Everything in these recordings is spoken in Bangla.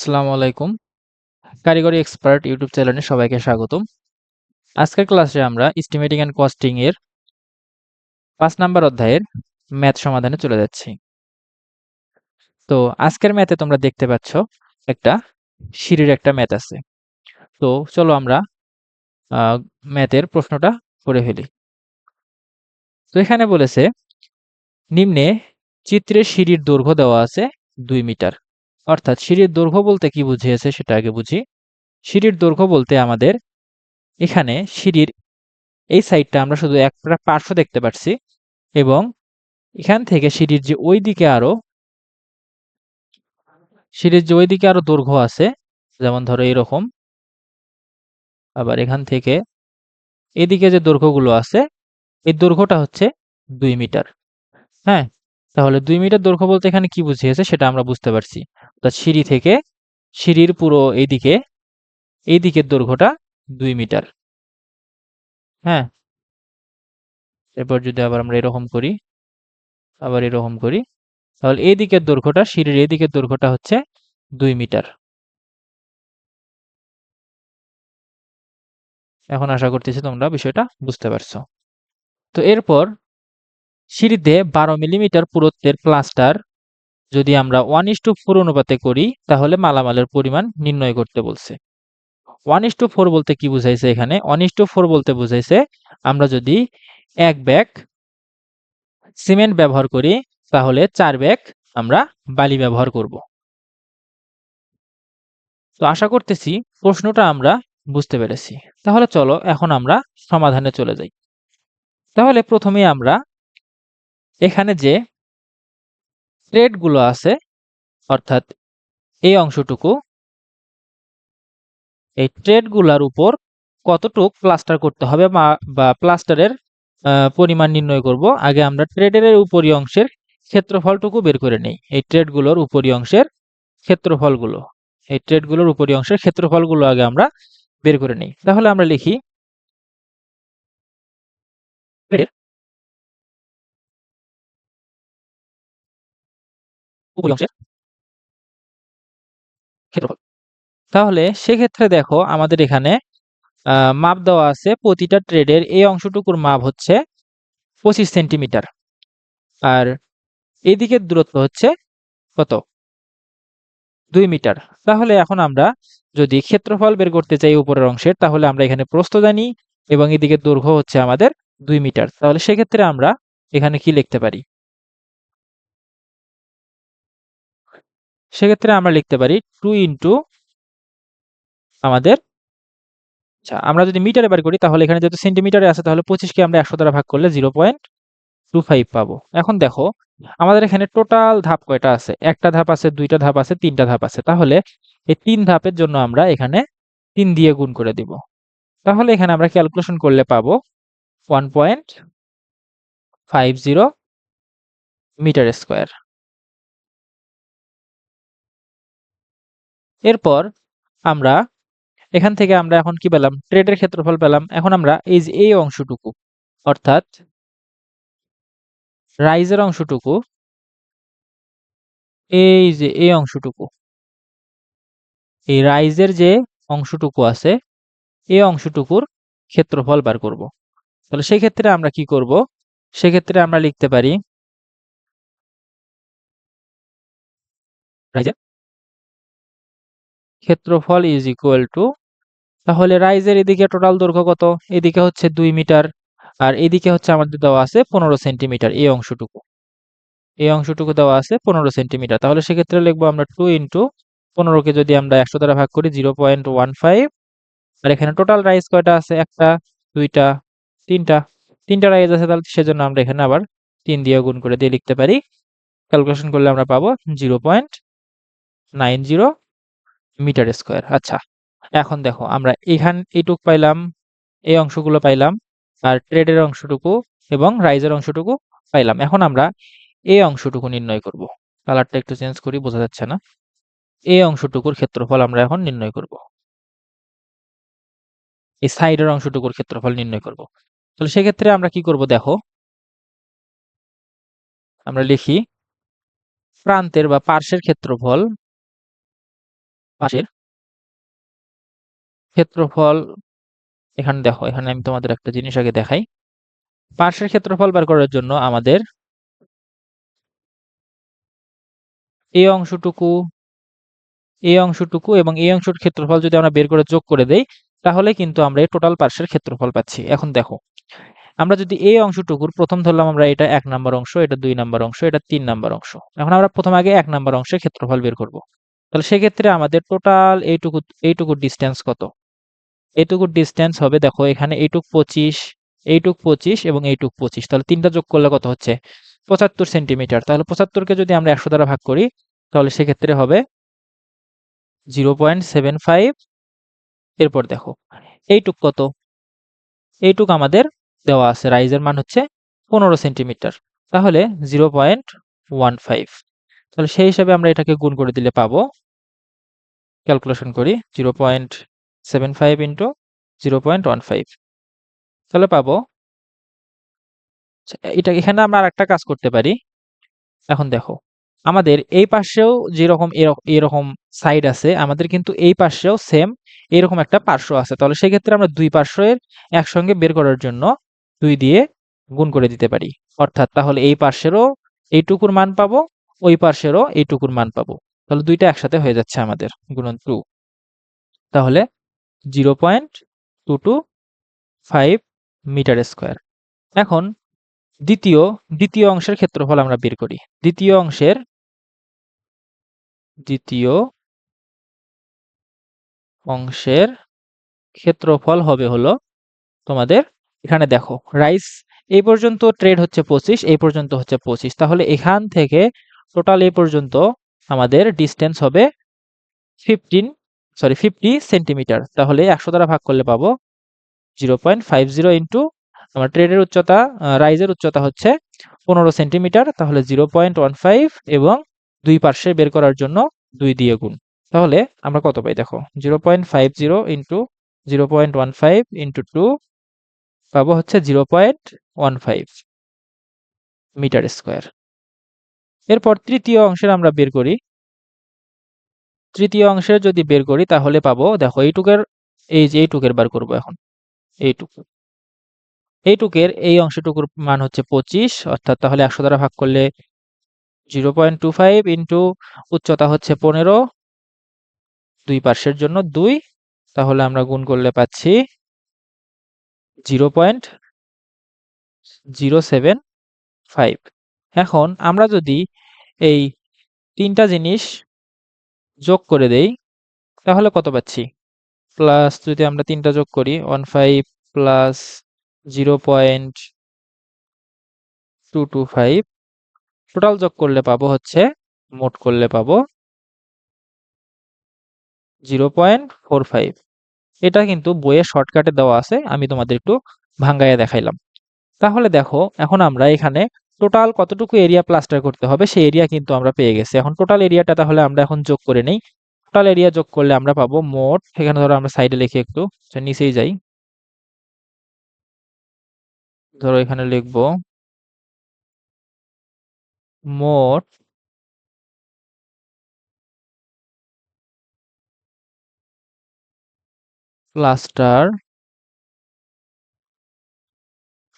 আসসালামু আলাইকুম। কারিগরি এক্সপার্ট ইউটিউব চ্যানেলে সবাইকে স্বাগতম। আজকের ক্লাসে আমরা এস্টিমেটিং অ্যান্ড কস্টিং এর ৫ নাম্বার অধ্যায়ের ম্যাথ সমাধানে চলে যাচ্ছি। তো আজকের ম্যাথে তোমরা দেখতে পাচ্ছ একটা সিঁড়ির একটা ম্যাথ আছে। তো চলো আমরা ম্যাথের প্রশ্নটা করে ফেলি। তো এখানে বলেছে নিম্নে চিত্রে সিঁড়ির দৈর্ঘ্য দেওয়া আছে ২ মিটার। অর্থাৎ সিঁড়ির দৈর্ঘ্য বলতে কি বুঝিয়েছে সেটা আগে বুঝি। সিঁড়ির দৈর্ঘ্য বলতে আমাদের এখানে সিঁড়ির এই সাইডটা আমরা শুধু একটা পার্শ্ব দেখতে পাচ্ছি এবং এখান থেকে সিঁড়ির যে ওইদিকে আরো দৈর্ঘ্য আছে, যেমন ধরো এরকম, আবার এখান থেকে এদিকে যে দৈর্ঘ্যগুলো আছে এই দৈর্ঘ্যটা হচ্ছে ২ মিটার। হ্যাঁ, তাহলে ২ মিটার দৈর্ঘ্য বলতে এখানে কি বুঝিয়েছে সেটা আমরা বুঝতে পারছি। অর্থাৎ সিঁড়ি থেকে সিঁড়ির পুরো এই দিকের দৈর্ঘ্যটা ২ মিটার। হ্যাঁ, এরপর যদি আবার আমরা এরকম করি, আবার এরকম করি, তাহলে এই দিকের দৈর্ঘ্যটা, সিঁড়ির এই দিকের দৈর্ঘ্যটা হচ্ছে ২ মিটার। এখন আশা করতেছি তোমরা বিষয়টা বুঝতে পারছো। তো এরপর সিঁড়িতে ১২ মিলিমিটার পুরুত্বের প্লাস্টার যদি আমরা 1:4 অনুপাতে করি তাহলে মালামালের পরিমাণ নির্ণয় করতে বলছে। 1:4 বলতে কি বুঝাইছে এখানে? 1:4 বলতে বুঝাইছে আমরা যদি ১ ব্যাগ সিমেন্ট ব্যবহার করি তাহলে ৪ ব্যাগ আমরা বালি ব্যবহার করব। তো আশা করতেছি প্রশ্নটা আমরা বুঝতে পেরেছি। তাহলে চলো এখন আমরা সমাধানে চলে যাই। তাহলে প্রথমেই আমরা এখানে যে থ্রেডগুলো আছে, অর্থাৎ এই অংশটুকু, এই থ্রেডগুলোর উপর কতটুক প্লাস্টার করতে হবে বা প্লাস্টারের পরিমাণ নির্ণয় করব। আগে আমরা থ্রেডের উপরি অংশের ক্ষেত্রফলটুকু বের করে নেই। এই থ্রেডগুলোর উপরি অংশের ক্ষেত্রফলগুলো এই থ্রেডগুলোর উপরি অংশের ক্ষেত্রফলগুলো আগে আমরা বের করে নেই। তাহলে আমরা লিখি থ্রেডের উপরি অংশের ক্ষেত্রফল। তাহলে সেক্ষেত্রে দেখো আমাদের এখানে মাপ দেওয়া আছে। প্রতিটা থ্রেডের এই অংশটুকুর মাপ হচ্ছে 25 সেন্টিমিটার, আর এইদিকের দূরত্ব হচ্ছে কত? ২ মিটার। তাহলে এখন আমরা যদি ক্ষেত্রফল বের করতে চাই উপরের অংশের, তাহলে আমরা এখানে প্রস্থ জানি এবং এদিকে দৈর্ঘ্য হচ্ছে আমাদের ২ মিটার। তাহলে সেক্ষেত্রে আমরা এখানে কি লিখতে পারি? সেক্ষেত্রে আমরা লিখতে পারি 2 ইন্টু আমাদের, আচ্ছা আমরা যদি মিটারে বের করি তাহলে এখানে যেহেতু সেন্টিমিটারে আছে তাহলে 25 কে আমরা 100 দ্বারা ভাগ করলে 0.25 পাবো। এখন দেখো আমাদের এখানে টোটাল ধাপ কয়টা আছে? একটা ধাপ আছে, দুইটা ধাপ আছে, তিনটা ধাপ আছে। তাহলে এই ৩ ধাপের জন্য আমরা এখানে ৩ দিয়ে গুণ করে দিব। তাহলে এখানে আমরা ক্যালকুলেশন করলে পাবো 1.50 মিটার স্কয়ার। এরপর আমরা এখান থেকে আমরা এখন কি পেলাম? ট্রেডের ক্ষেত্রফল পেলাম। এখন আমরা এই যে এই অংশটুকু, অর্থাৎ রাইজের অংশটুকু, এই যে এই অংশটুকু, এই রাইজের যে অংশটুকু আছে এই অংশটুকুর ক্ষেত্রফল বার করব। তাহলে সেই ক্ষেত্রে আমরা কি করব? সেক্ষেত্রে আমরা লিখতে পারি রাইজের ক্ষেত্রফল ইজ ইকুয়াল টু, তাহলে রাইজের এদিকে টোটাল দৈর্ঘ্য কত? এদিকে হচ্ছে ২ মিটার, আর এদিকে হচ্ছে আমাদের দেওয়া আছে ১৫ সেন্টিমিটার। এই অংশটুকু দেওয়া আছে ১৫ সেন্টিমিটার। তাহলে সেক্ষেত্রে লিখবো আমরা 2 ইন্টু ১৫ কে যদি আমরা ১০০ দ্বারা ভাগ করি 0.15। আর এখানে টোটাল রাইজ কয়টা আছে? একটা, দুইটা, তিনটা। তিনটা রাইজ আছে, তাহলে সেজন্য আমরা এখানে আবার ৩ দিয়ে গুণ করে দিয়ে লিখতে পারি। ক্যালকুলেশন করলে আমরা পাবো 0.90 মিটার স্কয়ার। আচ্ছা, এখন দেখো আমরা এইটুক পাইলাম, এই অংশগুলো পাইলাম, আর ট্রেডের অংশটুকু এবং রাইজের অংশটুকু পাইলাম। এখন আমরা এই অংশটুকু নির্ণয় করব। কালারটা একটু চেঞ্জ করি, বোঝা যাচ্ছে না। এই অংশটুকুর ক্ষেত্রফল আমরা এখন নির্ণয় করব। এই সাইডের অংশটুকুর ক্ষেত্রফল নির্ণয় করব। তাহলে সেক্ষেত্রে আমরা কি করব? দেখো আমরা লিখি প্রান্তের বা পার্শ্বের ক্ষেত্রফল, পাশের ক্ষেত্রফল, এখানে দেখো, এখানে আমি তোমাদের একটা জিনিস আগে দেখাই। পাশের ক্ষেত্রফল বের করার জন্য আমাদের এই অংশটুকু, এই অংশটুকু এবং এই অংশের ক্ষেত্রফল যদি আমরা বের করে যোগ করে দেই, তাহলে কিন্তু আমরা এই টোটাল পার্শ্বের ক্ষেত্রফল পাচ্ছি। এখন দেখো, আমরা যদি এই অংশটুকুর প্রথম ধরলাম, আমরা এটা ১ নাম্বার অংশ, এটা ২ নাম্বার অংশ, এটা ৩ নাম্বার অংশ। এখন আমরা প্রথম আগে ১ নাম্বার অংশের ক্ষেত্রফল বের করব। তাহলে সেক্ষেত্রে আমাদের টোটাল এইটুকুর ডিসটেন্স কত? এইটুকুর ডিসটেন্স হবে, দেখো এখানে এইটুক ২৫, এইটুক ২৫ এবং এইটুক ২৫। তাহলে তিনটা যোগ করলে কত হচ্ছে? ৭৫ সেন্টিমিটার। তাহলে ৭৫কে যদি আমরা ১০০ দ্বারা ভাগ করি, তাহলে সেক্ষেত্রে হবে 0.75। এরপর দেখো এইটুক কত? এইটুক আমাদের দেওয়া আছে, রাইজের মান হচ্ছে ১৫ সেন্টিমিটার। তাহলে 0.15। তাহলে সেই হিসাবে আমরা এটাকে গুণ করে দিলে পাবো, ক্যালকুলেশন করি, 0.75 ইন্টু 0.15। তাহলে পাবো, এটা এখানে আমরা আরেকটা কাজ করতে পারি। এখন দেখো, আমাদের এই পাশেও যেরকম এরকম সাইড আছে, আমাদের কিন্তু এই পাশেও সেম এরকম একটা পার্শ্ব আছে। তাহলে সেক্ষেত্রে আমরা দুই পার্শ্বের একসঙ্গে বের করার জন্য ২ দিয়ে গুণ করে দিতে পারি। অর্থাৎ তাহলে এই পাশেরও এইটুকুর মান পাবো, ওই পাশেরও এইটুকুর মান পাবো। তাহলে দুইটা একসাথে হয়ে যাচ্ছে আমাদের, গুণন 2। তাহলে 0.225 মিটার স্কয়ার। এখন দ্বিতীয় দ্বিতীয় অংশের ক্ষেত্রফল আমরা বের করি। দ্বিতীয় অংশের ক্ষেত্রফল হবে হলো তোমাদের, এখানে দেখো রাইস এই পর্যন্ত ট্রেড হচ্ছে ২৫, এই পর্যন্ত হচ্ছে ২৫। তাহলে এখান থেকে টোটাল এই পর্যন্ত আমাদের ডিসটেন্স হবে 50 সেন্টিমিটার। তাহলে ১০০ দ্বারা ভাগ করলে পাবো 0.50 ইন্টু আমার ট্রেডের উচ্চতা, রাইজের উচ্চতা হচ্ছে ১৫ সেন্টিমিটার। তাহলে 0.15 এবং দুই পার্শ্বে বের করার জন্য ২ দিয়ে গুণ। তাহলে আমরা কত পাই দেখো, 0.50 ইন্টু 0.15 ইন্টু 2 পাবো হচ্ছে 0.15 মিটার স্কয়ার। এরপর তৃতীয় অংশের আমরা বের করি। তৃতীয় অংশের যদি বের করি তাহলে পাবো, দেখো এইটুকের, এই যে এইটুকের বার করব এখন। এইটুকু, এইটুকের এই অংশটুকুর মান হচ্ছে ২৫, অর্থাৎ তাহলে ১০০ দ্বারা ভাগ করলে 0.25 ইন্টু উচ্চতা হচ্ছে ১৫, দুই পার্শ্বের জন্য ২। তাহলে আমরা গুণ করলে পাচ্ছি 0.075। এখন আমরা যদি এই তিনটা জিনিস যোগ করে দেই, তাহলে কত পাচ্ছি? প্লাস যদি আমরা তিনটা যোগ করি, 15 প্লাস 0.225, টোটাল যোগ করলে পাবো হচ্ছে, মোট করলে পাবো 0.45। এটা কিন্তু বইয়ে শর্টকাটে দেওয়া আছে, আমি তোমাদের একটু ভাঙ্গাইয়া দেখাইলাম। তাহলে দেখো, এখন আমরা এখানে টোটাল কতটুকু এরিয়া প্লাস্টার করতে হবে সেই এরিয়া কিন্তু আমরা পেয়ে গেছি। এখন টোটাল এরিয়াটা তাহলে আমরা এখন যোগ করে নেই। টোটাল এরিয়া যোগ করলে আমরা পাবো মোট, এখানে ধরো আমরা সাইডে লিখি একটু, নিচেই যাই, ধরো এখানে লিখবো মোট প্লাস্টার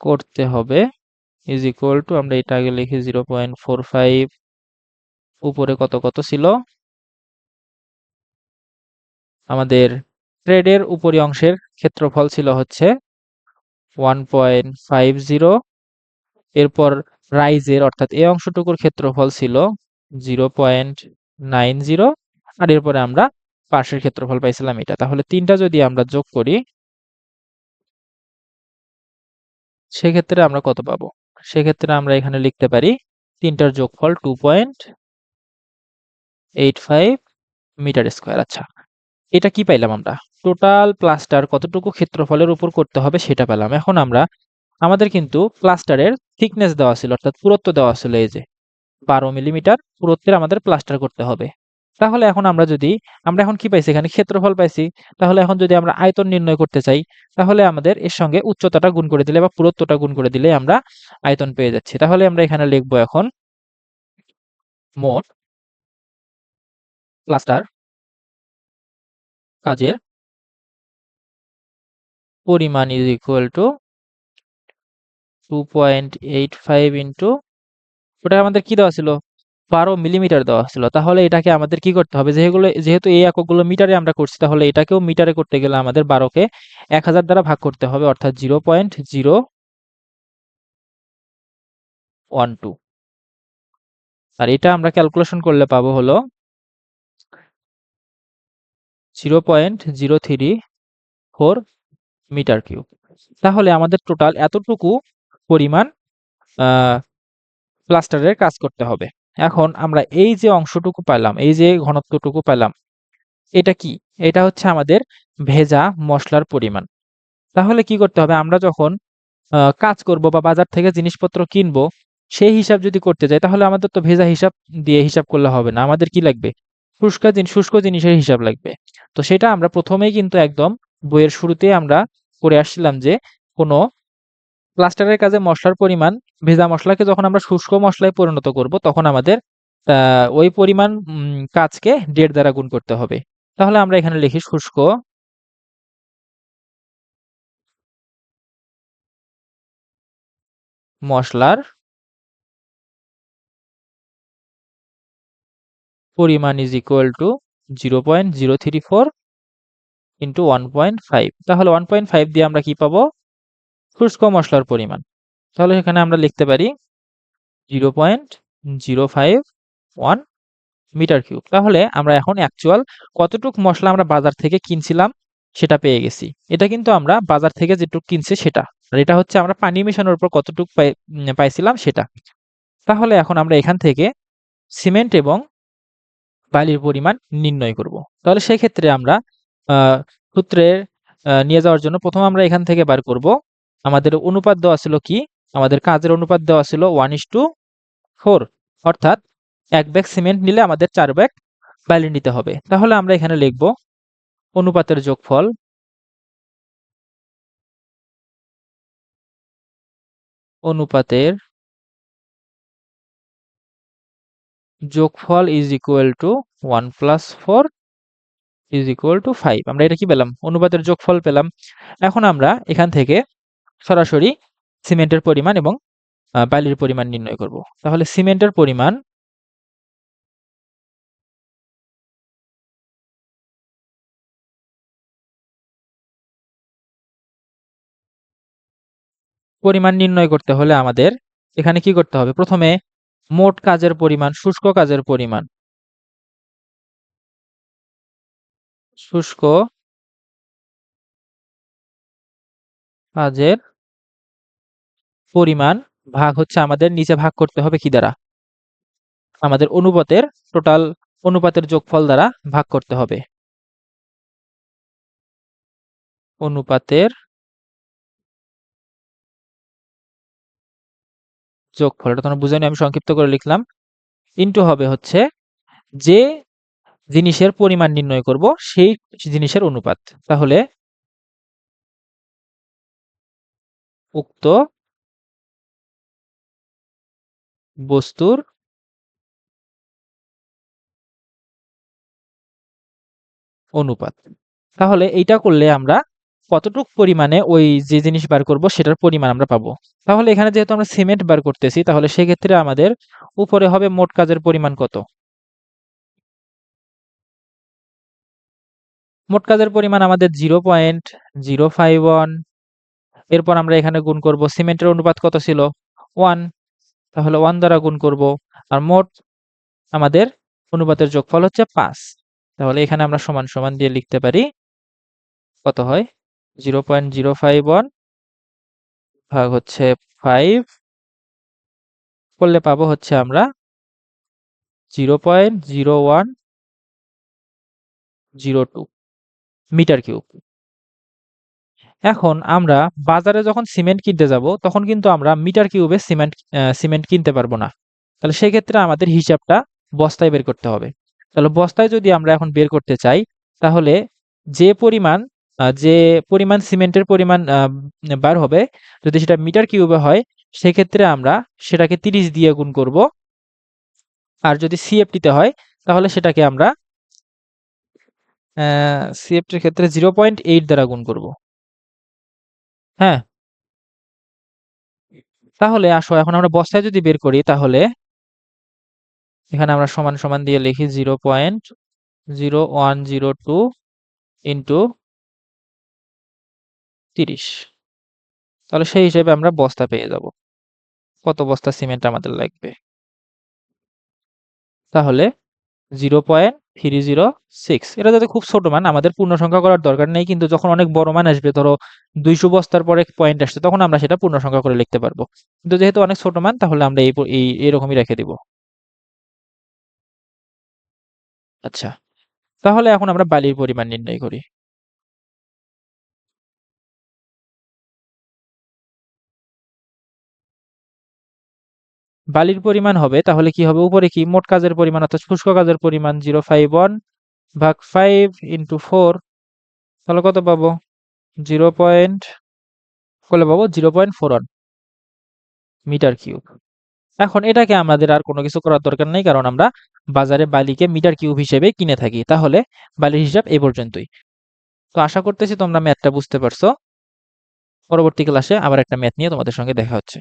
করতে হবে ইজ ইকুয়াল টু, আমরা এটা আগে লিখি 0.45, উপরে কত কত ছিল আমাদের ট্রেডের উপরি অংশের ক্ষেত্রফল ছিল হচ্ছে 1.50। এরপর রাইজের অর্থাৎ এই অংশটুকুর ক্ষেত্রফল ছিল 0.90। আর এরপরে আমরা পাশের ক্ষেত্রফল পাইছিলাম এটা। তাহলে তিনটা যদি আমরা যোগ করি, সেক্ষেত্রে আমরা কত পাবো? সেক্ষেত্রে আমরা এখানে লিখতে পারি তিনটার যোগফল 2.85 মিটার স্কয়ার। আচ্ছা, এটা কি পাইলাম আমরা? টোটাল প্লাস্টার কতটুকু ক্ষেত্রফলের উপর করতে হবে সেটা পেলাম। এখন আমরা, আমাদের কিন্তু প্লাস্টারের থিকনেস দেওয়া ছিল, অর্থাৎ পুরুত্ব দেওয়া ছিল, এই যে ১২ মিলিমিটার পুরুত্বের আমাদের প্লাস্টার করতে হবে। তাহলে এখন আমরা যদি, আমরা এখন কি পাইছি? এখানে ক্ষেত্রফল পাইছি। তাহলে এখন যদি আমরা আয়তন নির্ণয় করতে চাই, তাহলে আমাদের এর সঙ্গে উচ্চতাটা গুণ করে দিলে বা পুরুত্বটা গুণ করে দিলে আমরা আয়তন পেয়ে যাচ্ছি। তাহলে আমরা এখানে লিখবো এখন মোট প্লাস্টার কাজের পরিমাণ ইজ ইকুয়াল টু 2.85 ইন্টু, ওটা আমাদের কি দেওয়া ছিল, 12 মিলিমিটার দেওয়া ছিল। তাহলে এটাকে আমাদের কি করতে হবে, যেহেতু এই এককগুলো মিটারে আমরা করছি, তাহলে এটাকেও মিটারে করতে গেলে আমাদের 12কে 1000 দ্বারা ভাগ করতে হবে, অর্থাৎ 0.012। আর এটা আমরা ক্যালকুলেশন করলে পাবো হলো 0.034 মিটার কিউব। তাহলে আমাদের টোটাল এতটুকু পরিমাণ প্লাস্টারের কাজ করতে হবে। এখন আমরা এই যে অংশটুকু পেলাম, এই যে ঘনত্বটুকু পেলাম, এটা কি? এটা হচ্ছে আমাদের ভেজা মশলার পরিমাণ। তাহলে কি করতে হবে, আমরা যখন কাজ করব বা বাজার থেকে জিনিসপত্র কিনবো, সেই হিসাব যদি করতে যাই, তাহলে আমাদের তো ভেজা হিসাব দিয়ে হিসাব করলে হবে না। আমাদের কি লাগবে? শুষ্ক জিনিসের হিসাব লাগবে। তো সেটা আমরা প্রথমেই কিন্তু একদম বইয়ের শুরুতেই আমরা করে আসছিলাম যে কোনো প্লাস্টারের কাজে মসলার পরিমাণ, ভেজা মসলাকে যখন আমরা শুষ্ক মসলায় পরিণত করব, তখন আমাদের ওই পরিমাণ কাজকে 1.5 দ্বারা গুণ করতে হবে। তাহলে আমরা এখানে লিখি শুষ্ক মসলার পরিমাণ ইজ ইকুয়াল টু 0.034 ইন্টু 1.5। তাহলে 1.5 দিয়ে আমরা কি পাবো? শুষ্ক মসলার পরিমাণ। তাহলে এখানে আমরা লিখতে পারি 0.051 মিটার কিউব। তাহলে আমরা এখন অ্যাকচুয়াল কতটুক মসলা আমরা বাজার থেকে কিনছিলাম সেটা পেয়ে গেছি। এটা কিন্তু আমরা বাজার থেকে যেটুক কিনছি সেটা, আর এটা হচ্ছে আমরা পানি মেশানোর পর কতটুক পাইছিলাম সেটা। তাহলে এখন আমরা এখান থেকে সিমেন্ট এবং বালির পরিমাণ নির্ণয় করব। তাহলে সেক্ষেত্রে আমরা সূত্রে নিয়ে যাওয়ার জন্য প্রথম আমরা এখান থেকে বার করব, আমাদের অনুপাত দেওয়া ছিল কি, আমাদের কাজের অনুপাত দেওয়া ছিল 1:4, অর্থাৎ 1 ব্যাগ সিমেন্ট নিলে আমাদের 4 ব্যাগ বালি নিতে হবে। তাহলে আমরা এখানে লিখব অনুপাতের যোগফল is equal to 1+4 is equal to 5। আমরা এটা কি পেলাম? অনুপাতের যোগফল পেলাম। এখন আমরা এখান থেকে সরাসরি সিমেন্টের পরিমাণ এবং বালির পরিমাণ নির্ণয় করব। তাহলে সিমেন্টের পরিমাণ নির্ণয় করতে হলে আমাদের এখানে কি করতে হবে? প্রথমে মোট কাজের পরিমাণ, শুষ্ক কাজের পরিমাণ, শুষ্ক কাজের পরিমাণ ভাগ হচ্ছে আমাদের নিচে ভাগ করতে হবে কি দ্বারা? আমাদের টোটাল অনুপাতের যোগফল দ্বারা ভাগ করতে হবে। অনুপাতের যোগফল, এটা তোমরা বুঝে নিও, আমি সংক্ষিপ্ত করে লিখলাম। ইনটু হবে হচ্ছে যে জিনিসের পরিমাণ নির্ণয় করব সেই জিনিসের অনুপাত। তাহলে উক্ত বস্তুর অনুপাত। তাহলে এইটা করলে আমরা কতটুক পরিমাণে ওই যে জিনিস বার করব সেটার পরিমাণ আমরা পাবো। তাহলে এখানে যেহেতু আমরা সিমেন্ট বার করতেছি, তাহলে সেক্ষেত্রে আমাদের উপরে হবে মোট কাজের পরিমাণ কত? মোট কাজের পরিমাণ আমাদের 0.051। এরপর আমরা এখানে গুণ করব, সিমেন্টের অনুপাত কত ছিল? 1। তাহলে 1 দ্বারা গুণ করব, আর মোট আমাদের অনুপাতের যোগফল হচ্ছে 5। তাহলে এখানে আমরা সমান সমান দিয়ে লিখতে পারি, কত হয়? 0.051 ভাগ হচ্ছে 5 করলে পাবো হচ্ছে আমরা 0.0102 মিটার কিউব। এখন আমরা বাজারে যখন সিমেন্ট কিনতে যাব, তখন কিন্তু আমরা মিটার কিউবে সিমেন্ট কিনতে পারবো না। তাহলে সেক্ষেত্রে আমাদের হিসাবটা বস্তায় বের করতে হবে। তাহলে বস্তায় যদি আমরা এখন বের করতে চাই, তাহলে যে পরিমাণ সিমেন্টের পরিমাণ বার হবে, যদি সেটা মিটার কিউবে হয়, সেক্ষেত্রে আমরা সেটাকে 30 দিয়ে গুণ করব। আর যদি সিএফটিতে হয়, তাহলে সেটাকে আমরা সিএফটির ক্ষেত্রে 0.8 দ্বারা গুণ করব। হ্যাঁ, তাহলে আসো এখন আমরা বস্তায় যদি বের করি তাহলে এখানে আমরা সমান সমান দিয়ে লিখি 0.0102 ইন্টু 30। তাহলে সেই হিসেবে আমরা বস্তা পেয়ে যাব, কত বস্তা সিমেন্ট আমাদের লাগবে। তাহলে 0.306, এটা যাতে খুব ছোট মান, আমাদের পূর্ণ সংখ্যা করার দরকার নেই, কিন্তু যখন অনেক বড় মান আসবে, ধরো 200 বস্তার পরে পয়েন্ট আসছে, তখন আমরা সেটা পূর্ণ সংখ্যা করে লিখতে পারবো। কিন্তু যেহেতু অনেক ছোট মান, তাহলে আমরা এরকমই রেখে দিব। আচ্ছা, তাহলে এখন আমরা বালির পরিমাণ নির্ণয় করি। বালির পরিমাণ হবে, তাহলে কি হবে, উপরে কি মোট কাজের পরিমাণ অর্থাৎ শুষ্ক কাজের পরিমাণ 051 ভাগ 5 ইন্টু 4, তাহলে কত পাবো, 0 পয়েন্ট করলে পাবো 0.41 মিটার কিউব। এখন এটাকে আমাদের আর কোনো কিছু করার দরকার নেই, কারণ আমরা বাজারে বালিকে মিটার কিউব হিসেবে কিনে থাকি। তাহলে বালির হিসাব এ পর্যন্তই। তো আশা করতেছি তোমরা ম্যাথটা বুঝতে পারছো। পরবর্তী ক্লাসে আবার একটা ম্যাথ নিয়ে তোমাদের সঙ্গে দেখা হচ্ছে।